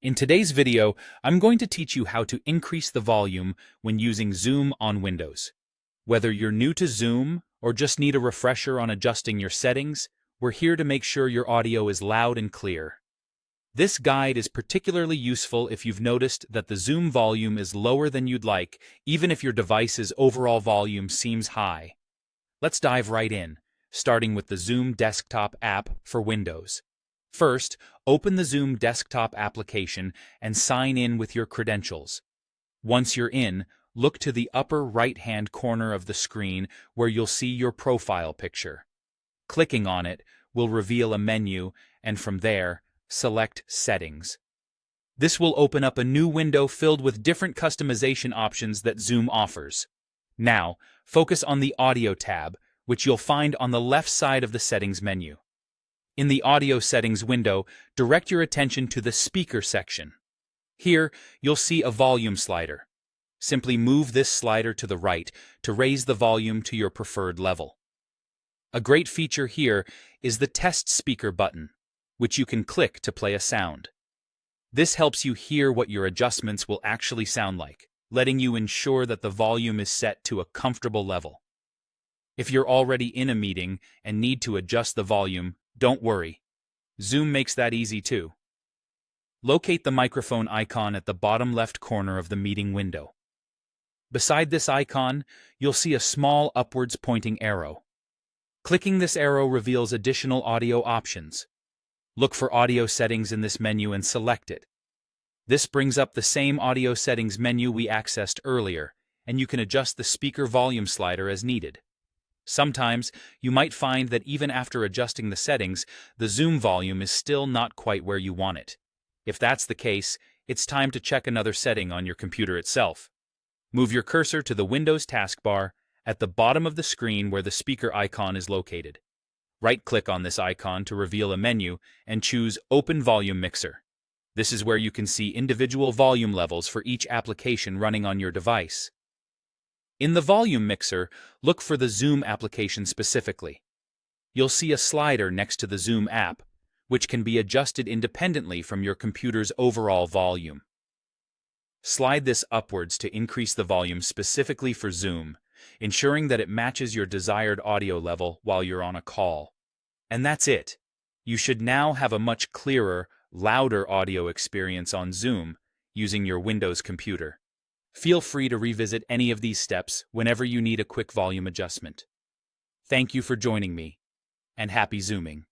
In today's video, I'm going to teach you how to increase the volume when using Zoom on Windows. Whether you're new to Zoom or just need a refresher on adjusting your settings, we're here to make sure your audio is loud and clear. This guide is particularly useful if you've noticed that the Zoom volume is lower than you'd like, even if your device's overall volume seems high. Let's dive right in, starting with the Zoom Desktop app for Windows. First, open the Zoom Desktop application and sign in with your credentials. Once you're in, look to the upper right-hand corner of the screen where you'll see your profile picture. Clicking on it will reveal a menu, and from there, select Settings. This will open up a new window filled with different customization options that Zoom offers. Now, focus on the Audio tab, which you'll find on the left side of the Settings menu. In the Audio Settings window, direct your attention to the Speaker section. Here, you'll see a volume slider. Simply move this slider to the right to raise the volume to your preferred level. A great feature here is the Test Speaker button, which you can click to play a sound. This helps you hear what your adjustments will actually sound like, letting you ensure that the volume is set to a comfortable level. If you're already in a meeting and need to adjust the volume, don't worry. Zoom makes that easy too. Locate the microphone icon at the bottom left corner of the meeting window. Beside this icon, you'll see a small upwards pointing arrow. Clicking this arrow reveals additional audio options. Look for audio settings in this menu and select it. This brings up the same audio settings menu we accessed earlier, and you can adjust the speaker volume slider as needed. Sometimes, you might find that even after adjusting the settings, the Zoom volume is still not quite where you want it. If that's the case, it's time to check another setting on your computer itself. Move your cursor to the Windows taskbar at the bottom of the screen where the speaker icon is located. Right-click on this icon to reveal a menu and choose Open Volume Mixer. This is where you can see individual volume levels for each application running on your device. In the volume mixer, look for the Zoom application specifically. You'll see a slider next to the Zoom app, which can be adjusted independently from your computer's overall volume. Slide this upwards to increase the volume specifically for Zoom, ensuring that it matches your desired audio level while you're on a call. And that's it. You should now have a much clearer, louder audio experience on Zoom using your Windows computer. Feel free to revisit any of these steps whenever you need a quick volume adjustment. Thank you for joining me, and happy Zooming.